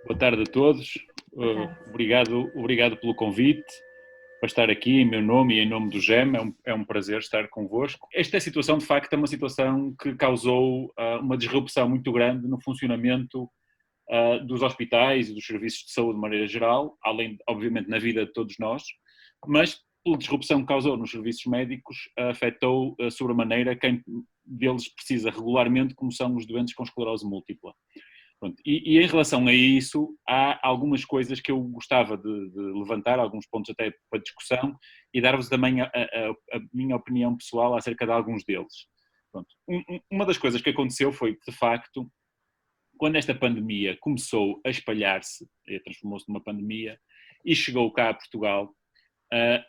Boa tarde a todos. Obrigado pelo convite para estar aqui em meu nome e em nome do GEM. É um prazer estar convosco. Esta situação, de facto, é uma situação que causou uma disrupção muito grande no funcionamento dos hospitais e dos serviços de saúde de maneira geral, além, obviamente, na vida de todos nós, mas pela disrupção que causou nos serviços médicos, afetou sobremaneira quem deles precisa regularmente, como são os doentes com esclerose múltipla. Pronto. E em relação a isso, há algumas coisas que eu gostava de levantar, alguns pontos até para discussão, e dar-vos também a minha opinião pessoal acerca de alguns deles. Pronto. Uma das coisas que aconteceu foi que, de facto, quando esta pandemia começou a espalhar-se, transformou-se numa pandemia, e chegou cá a Portugal,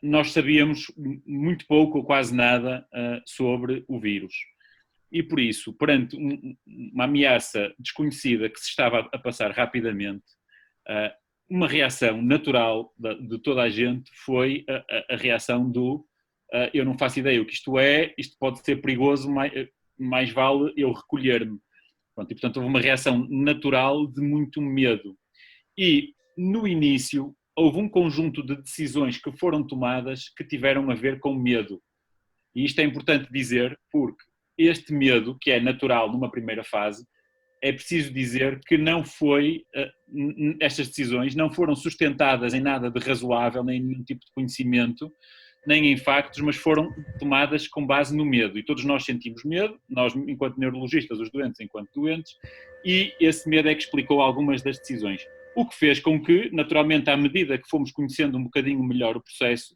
nós sabíamos muito pouco ou quase nada sobre o vírus. E por isso, perante uma ameaça desconhecida que se estava a passar rapidamente, uma reação natural de toda a gente foi a reação do eu não faço ideia o que isto pode ser perigoso, mais vale eu recolher-me. E portanto houve uma reação natural de muito medo. E no início houve um conjunto de decisões que foram tomadas que tiveram a ver com medo. E isto é importante dizer porque este medo, que é natural numa primeira fase, é preciso dizer que não foi, estas decisões não foram sustentadas em nada de razoável, nem em nenhum tipo de conhecimento, nem em factos, mas foram tomadas com base no medo. E todos nós sentimos medo, nós enquanto neurologistas, os doentes enquanto doentes, e esse medo é que explicou algumas das decisões. O que fez com que, naturalmente, à medida que fomos conhecendo um bocadinho melhor o processo,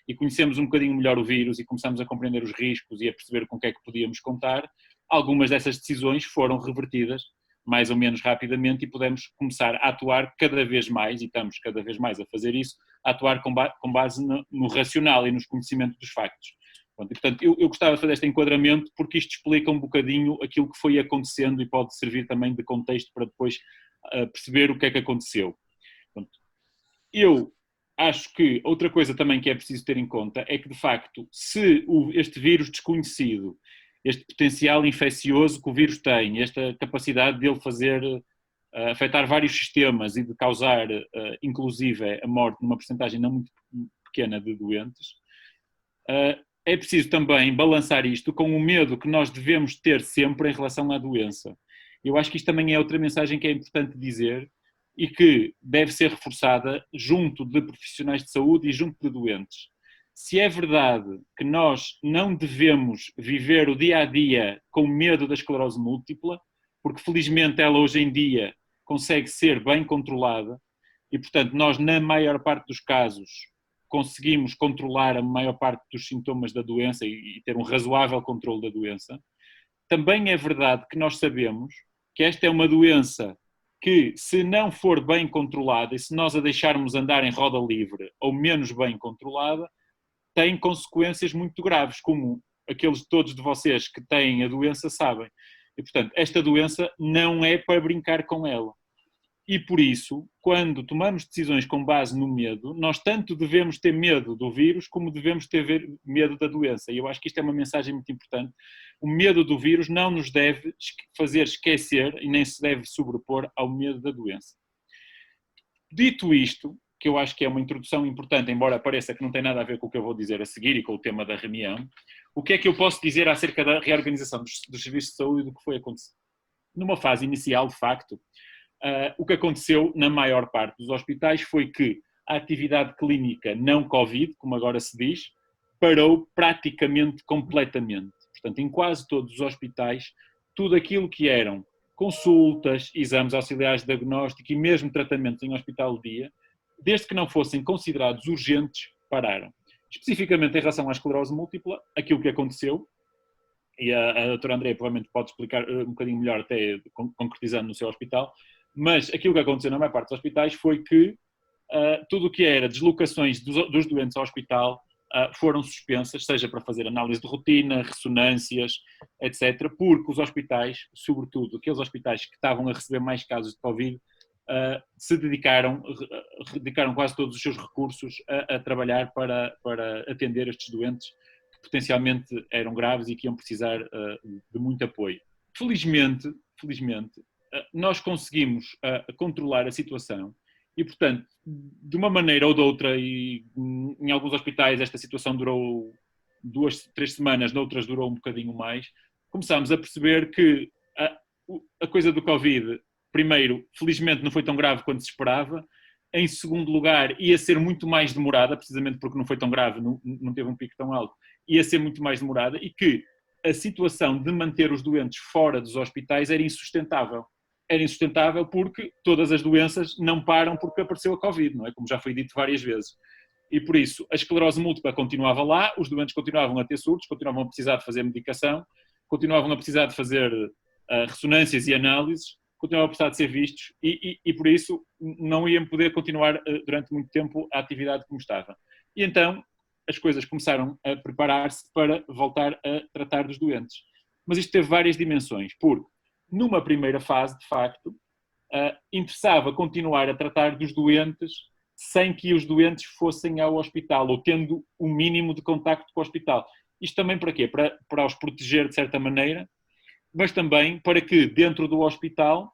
e conhecemos um bocadinho melhor o vírus e começamos a compreender os riscos e a perceber com o que é que podíamos contar, algumas dessas decisões foram revertidas mais ou menos rapidamente e pudemos começar a atuar cada vez mais, e estamos cada vez mais a fazer isso, a atuar com base no racional e nos conhecimentos dos factos. E, portanto, eu gostava de fazer este enquadramento porque isto explica um bocadinho aquilo que foi acontecendo e pode servir também de contexto para depois perceber o que é que aconteceu. Eu acho que outra coisa também que é preciso ter em conta é que, de facto, se este vírus desconhecido, este potencial infeccioso que o vírus tem, esta capacidade de ele fazer, afetar vários sistemas e de causar, inclusive, a morte numa porcentagem não muito pequena de doentes, é preciso também balançar isto com o medo que nós devemos ter sempre em relação à doença. Eu acho que isto também é outra mensagem que é importante dizer, e que deve ser reforçada junto de profissionais de saúde e junto de doentes. Se é verdade que nós não devemos viver o dia-a-dia com medo da esclerose múltipla, porque felizmente ela hoje em dia consegue ser bem controlada e, portanto, nós na maior parte dos casos conseguimos controlar a maior parte dos sintomas da doença e ter um razoável controle da doença, também é verdade que nós sabemos que esta é uma doença que, se não for bem controlada e se nós a deixarmos andar em roda livre ou menos bem controlada, tem consequências muito graves, como aqueles todos de vocês que têm a doença sabem. E, portanto, esta doença não é para brincar com ela. E por isso, quando tomamos decisões com base no medo, nós tanto devemos ter medo do vírus como devemos ter medo da doença. E eu acho que isto é uma mensagem muito importante. O medo do vírus não nos deve fazer esquecer e nem se deve sobrepor ao medo da doença. Dito isto, que eu acho que é uma introdução importante, embora pareça que não tem nada a ver com o que eu vou dizer a seguir e com o tema da reunião, o que é que eu posso dizer acerca da reorganização dos serviços de saúde e do que foi acontecer? Numa fase inicial, de facto, o que aconteceu na maior parte dos hospitais foi que a atividade clínica não Covid, como agora se diz, parou praticamente completamente. Portanto, em quase todos os hospitais, tudo aquilo que eram consultas, exames auxiliares de diagnóstico e mesmo tratamentos em hospital de dia, desde que não fossem considerados urgentes, pararam. Especificamente em relação à esclerose múltipla, aquilo que aconteceu, e a doutora Andréia provavelmente pode explicar um bocadinho melhor, até concretizando no seu hospital, mas aquilo que aconteceu na maior parte dos hospitais foi que tudo o que era deslocações dos doentes ao hospital foram suspensas, seja para fazer análise de rotina, ressonâncias, etc., porque os hospitais, sobretudo aqueles hospitais que estavam a receber mais casos de Covid, se dedicaram quase todos os seus recursos a trabalhar para atender estes doentes que potencialmente eram graves e que iam precisar de muito apoio. Felizmente, nós conseguimos controlar a situação e, portanto, de uma maneira ou de outra, e em alguns hospitais esta situação durou 2, 3 semanas, noutras durou um bocadinho mais, começámos a perceber que a coisa do Covid, primeiro, felizmente não foi tão grave quanto se esperava. Em segundo lugar, ia ser muito mais demorada, precisamente porque não foi tão grave, não teve um pico tão alto, ia ser muito mais demorada, e que a situação de manter os doentes fora dos hospitais era insustentável. Era insustentável porque todas as doenças não param porque apareceu a Covid, não é? Como já foi dito várias vezes. E por isso, a esclerose múltipla continuava lá, os doentes continuavam a ter surtos, continuavam a precisar de fazer medicação, continuavam a precisar de fazer ressonâncias e análises, continuavam a precisar de ser vistos e por isso não iam poder continuar durante muito tempo a atividade como estava. E então as coisas começaram a preparar-se para voltar a tratar dos doentes. Mas isto teve várias dimensões, porque numa primeira fase, de facto, interessava continuar a tratar dos doentes sem que os doentes fossem ao hospital, ou tendo o mínimo de contacto com o hospital. Isto também para quê? Para os proteger de certa maneira, mas também para que dentro do hospital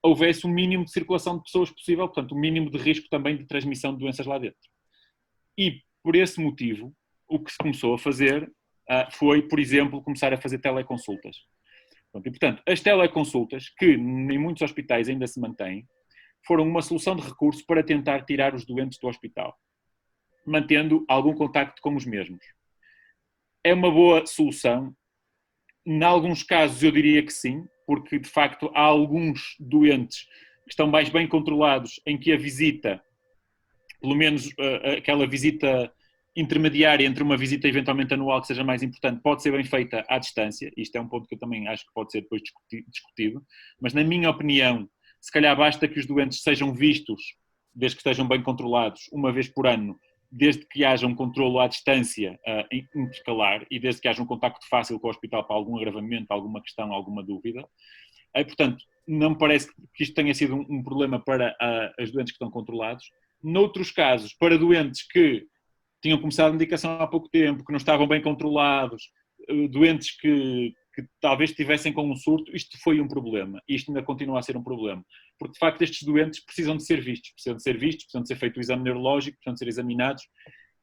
houvesse o mínimo de circulação de pessoas possível, portanto, o mínimo de risco também de transmissão de doenças lá dentro. E, por esse motivo, o que se começou a fazer foi, por exemplo, começar a fazer teleconsultas. E, portanto, as teleconsultas, que em muitos hospitais ainda se mantêm, foram uma solução de recurso para tentar tirar os doentes do hospital, mantendo algum contacto com os mesmos. É uma boa solução? Em alguns casos eu diria que sim, porque de facto há alguns doentes que estão mais bem controlados em que a visita, pelo menos aquela visita intermediária entre uma visita eventualmente anual que seja mais importante, pode ser bem feita à distância. Isto é um ponto que eu também acho que pode ser depois discutido, mas na minha opinião, se calhar basta que os doentes sejam vistos, desde que estejam bem controlados, uma vez por ano, desde que haja um controlo à distância intercalar e desde que haja um contacto fácil com o hospital para algum agravamento, alguma questão, alguma dúvida. Portanto, não me parece que isto tenha sido um problema para os doentes que estão controlados. Noutros casos, para doentes que tinham começado a medicação há pouco tempo, que não estavam bem controlados, doentes que talvez estivessem com um surto, isto foi um problema. E isto ainda continua a ser um problema. Porque, de facto, estes doentes precisam de ser vistos. Precisam de ser feito o exame neurológico, precisam de ser examinados.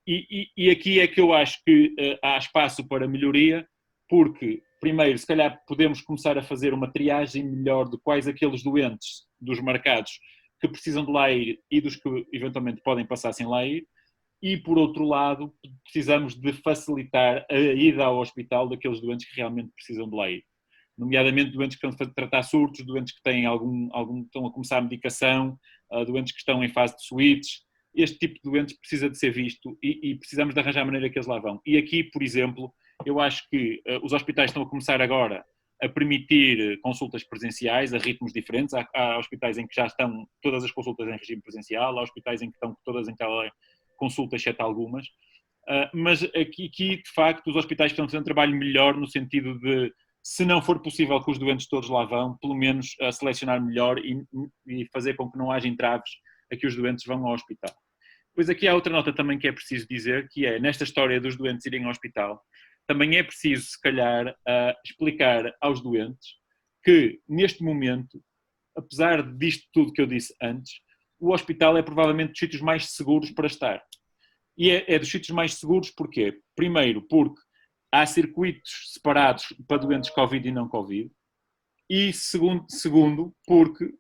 E aqui é que eu acho que há espaço para melhoria, porque, primeiro, se calhar podemos começar a fazer uma triagem melhor de quais aqueles doentes dos marcados que precisam de lá ir e dos que eventualmente podem passar sem lá ir. E, por outro lado, precisamos de facilitar a ida ao hospital daqueles doentes que realmente precisam de lá ir. Nomeadamente doentes que estão a tratar surtos, doentes que têm estão a começar a medicação, doentes que estão em fase de switch. Este tipo de doentes precisa de ser visto e precisamos de arranjar a maneira que eles lá vão. E aqui, por exemplo, eu acho que os hospitais estão a começar agora a permitir consultas presenciais a ritmos diferentes. Há hospitais em que já estão todas as consultas em regime presencial, há hospitais em que estão todas em teleconsulta, exceto algumas. Mas aqui, de facto, os hospitais estão a fazer um trabalho melhor no sentido de, se não for possível que os doentes todos lá vão, pelo menos selecionar melhor e fazer com que não haja entraves a que os doentes vão ao hospital. Pois aqui há outra nota também que é preciso dizer, que é, nesta história dos doentes irem ao hospital, também é preciso, se calhar, explicar aos doentes que, neste momento, apesar disto tudo que eu disse antes, o hospital é provavelmente dos sítios mais seguros para estar. E é dos sítios mais seguros porquê? Primeiro, porque há circuitos separados para doentes Covid e não Covid. E segundo porque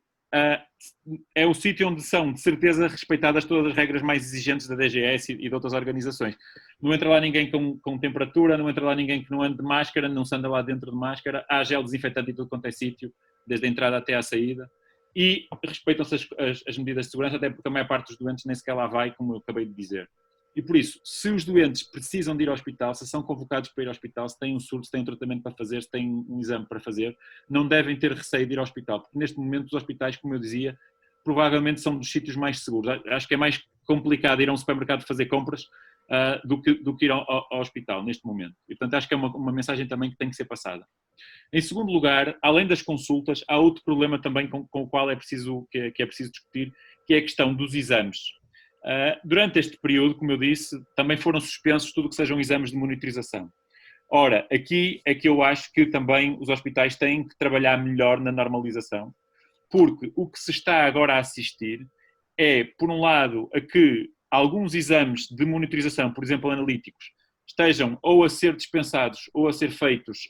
é o sítio onde são, de certeza, respeitadas todas as regras mais exigentes da DGS e de outras organizações. Não entra lá ninguém com temperatura, não entra lá ninguém que não ande de máscara, não se anda lá dentro de máscara, há gel desinfetante em tudo quanto é sítio, desde a entrada até à saída. E respeitam-se as medidas de segurança, até porque a maior parte dos doentes nem sequer lá vai, como eu acabei de dizer. E por isso, se os doentes precisam de ir ao hospital, se são convocados para ir ao hospital, se têm um surto, se têm um tratamento para fazer, se têm um exame para fazer, não devem ter receio de ir ao hospital, porque neste momento os hospitais, como eu dizia, provavelmente são dos sítios mais seguros. Acho que é mais complicado ir a um supermercado fazer compras do que ir ao hospital neste momento. E portanto acho que é uma mensagem também que tem que ser passada. Em segundo lugar, além das consultas, há outro problema também com o qual é preciso discutir, que é a questão dos exames. Durante este período, como eu disse, também foram suspensos tudo o que sejam exames de monitorização. Ora, aqui é que eu acho que também os hospitais têm que trabalhar melhor na normalização, porque o que se está agora a assistir é, por um lado, a que alguns exames de monitorização, por exemplo, analíticos, estejam ou a ser dispensados ou a ser feitos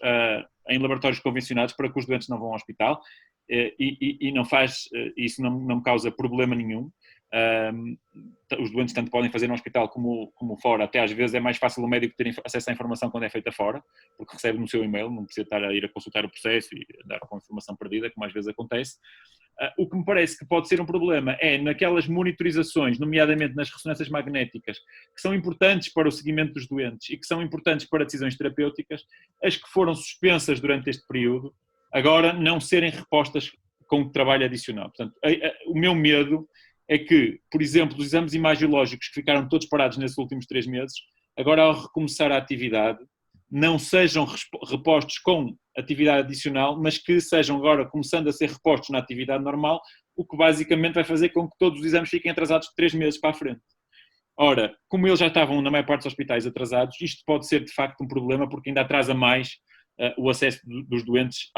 em laboratórios convencionados para que os doentes não vão ao hospital, e não faz, isso não me causa problema nenhum. Os doentes tanto podem fazer no hospital como fora, até às vezes é mais fácil o médico ter acesso à informação quando é feita fora, porque recebe no seu e-mail, não precisa estar a ir a consultar o processo e dar com a informação perdida, como às vezes acontece. O que me parece que pode ser um problema é naquelas monitorizações, nomeadamente nas ressonâncias magnéticas, que são importantes para o seguimento dos doentes e que são importantes para decisões terapêuticas, as que foram suspensas durante este período, agora não serem repostas com trabalho adicional. Portanto, o meu medo é que, por exemplo, os exames imagiológicos que ficaram todos parados nesses últimos 3 meses, agora ao recomeçar a atividade, não sejam repostos com atividade adicional, mas que sejam agora começando a ser repostos na atividade normal, o que basicamente vai fazer com que todos os exames fiquem atrasados de 3 meses para a frente. Ora, como eles já estavam na maior parte dos hospitais atrasados, isto pode ser de facto um problema porque ainda atrasa mais o acesso dos doentes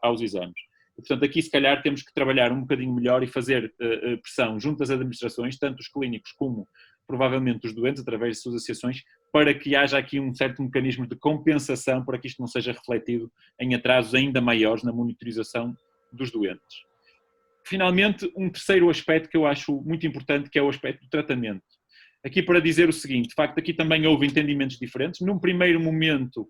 aos exames. E, portanto, aqui se calhar temos que trabalhar um bocadinho melhor e fazer pressão junto às administrações, tanto os clínicos como provavelmente os doentes, através de suas associações, para que haja aqui um certo mecanismo de compensação para que isto não seja refletido em atrasos ainda maiores na monitorização dos doentes. Finalmente, um terceiro aspecto que eu acho muito importante, que é o aspecto do tratamento. Aqui para dizer o seguinte, de facto aqui também houve entendimentos diferentes. Num primeiro momento,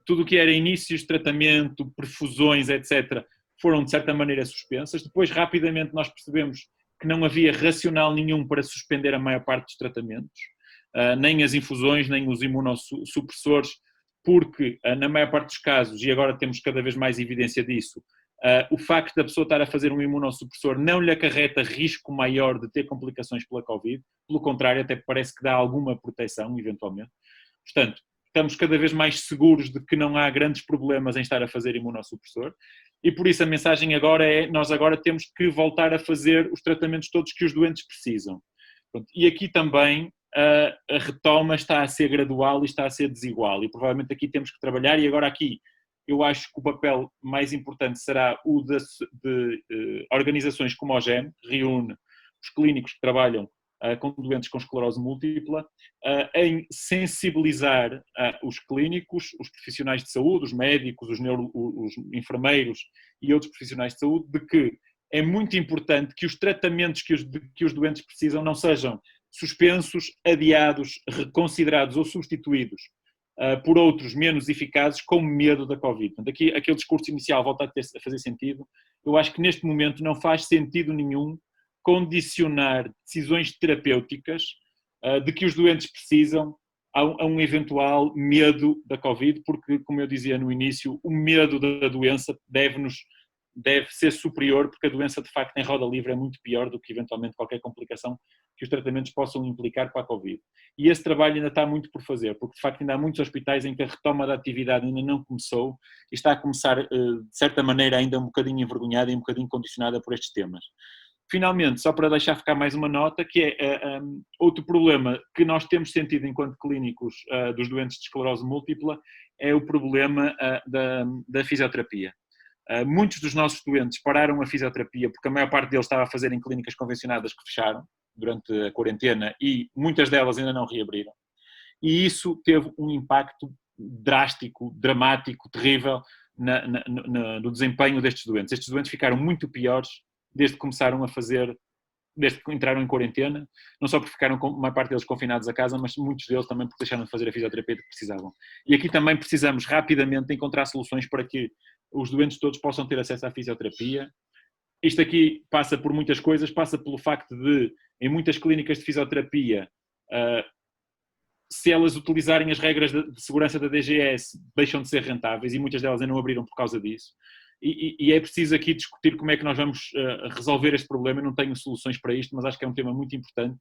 tudo o que era inícios de tratamento, perfusões, etc., foram de certa maneira suspensas. Depois, rapidamente, nós percebemos que não havia racional nenhum para suspender a maior parte dos tratamentos, nem as infusões, nem os imunossupressores, porque na maior parte dos casos, e agora temos cada vez mais evidência disso, o facto da pessoa estar a fazer um imunossupressor não lhe acarreta risco maior de ter complicações pela Covid, pelo contrário, até parece que dá alguma proteção, eventualmente. Portanto, estamos cada vez mais seguros de que não há grandes problemas em estar a fazer imunossupressor, e por isso a mensagem agora é, nós agora temos que voltar a fazer os tratamentos todos que os doentes precisam. Pronto, e aqui também a retoma está a ser gradual e está a ser desigual, e provavelmente aqui temos que trabalhar, e agora aqui eu acho que o papel mais importante será o de organizações como o GEM, que reúne os clínicos que trabalham com doentes com esclerose múltipla, em sensibilizar os clínicos, os profissionais de saúde, os médicos, os enfermeiros e outros profissionais de saúde, de que é muito importante que os tratamentos que os doentes precisam não sejam suspensos, adiados, reconsiderados ou substituídos por outros menos eficazes com medo da Covid. Portanto, aqui aquele discurso inicial volta a fazer sentido. Eu acho que neste momento não faz sentido nenhum condicionar decisões terapêuticas de que os doentes precisam a um eventual medo da Covid, porque, como eu dizia no início, o medo da doença deve ser superior, porque a doença de facto em roda livre é muito pior do que eventualmente qualquer complicação que os tratamentos possam implicar para a Covid. E esse trabalho ainda está muito por fazer, porque de facto ainda há muitos hospitais em que a retoma da atividade ainda não começou e está a começar de certa maneira ainda um bocadinho envergonhada e um bocadinho condicionada por estes temas. Finalmente, só para deixar ficar mais uma nota, que é outro problema que nós temos sentido enquanto clínicos dos doentes de esclerose múltipla, é o problema da fisioterapia. Muitos dos nossos doentes pararam a fisioterapia porque a maior parte deles estava a fazer em clínicas convencionadas que fecharam durante a quarentena e muitas delas ainda não reabriram. E isso teve um impacto drástico, dramático, terrível no desempenho destes doentes. Estes doentes ficaram muito piores desde que começaram a fazer, desde que entraram em quarentena, não só porque ficaram, a maior parte deles, confinados a casa, mas muitos deles também porque deixaram de fazer a fisioterapia que precisavam. E aqui também precisamos rapidamente encontrar soluções para que os doentes todos possam ter acesso à fisioterapia. Isto aqui passa por muitas coisas, passa pelo facto de, em muitas clínicas de fisioterapia, se elas utilizarem as regras de segurança da DGS, deixam de ser rentáveis, e muitas delas ainda não abriram por causa disso. E é preciso aqui discutir como é que nós vamos resolver este problema. Eu não tenho soluções para isto, mas acho que é um tema muito importante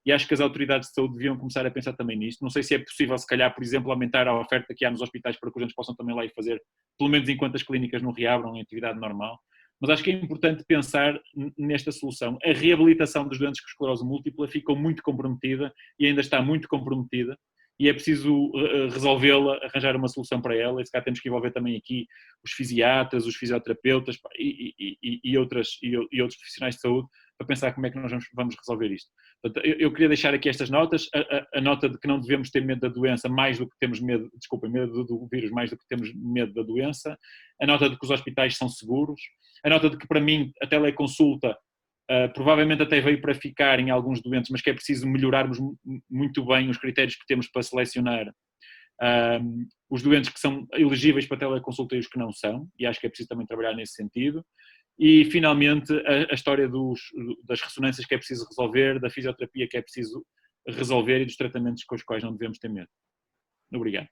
e acho que as autoridades de saúde deviam começar a pensar também nisto. Não sei se é possível, se calhar, por exemplo, aumentar a oferta que há nos hospitais para que os doentes possam também lá ir fazer, pelo menos enquanto as clínicas não reabram em atividade normal, mas acho que é importante pensar nesta solução. A reabilitação dos doentes com esclerose múltipla ficou muito comprometida e ainda está muito comprometida, e é preciso resolvê-la, arranjar uma solução para ela, e se cá temos que envolver também aqui os fisiatras, os fisioterapeutas e outros profissionais de saúde para pensar como é que nós vamos resolver isto. Portanto, eu queria deixar aqui estas notas, a nota de que não devemos ter medo da doença mais do que temos medo, medo do vírus mais do que temos medo da doença, a nota de que os hospitais são seguros, a nota de que para mim a teleconsulta provavelmente até veio para ficar em alguns doentes, mas que é preciso melhorarmos muito bem os critérios que temos para selecionar os doentes que são elegíveis para teleconsulta e os que não são, e acho que é preciso também trabalhar nesse sentido. E, finalmente, a história das ressonâncias que é preciso resolver, da fisioterapia que é preciso resolver e dos tratamentos com os quais não devemos ter medo. Obrigado.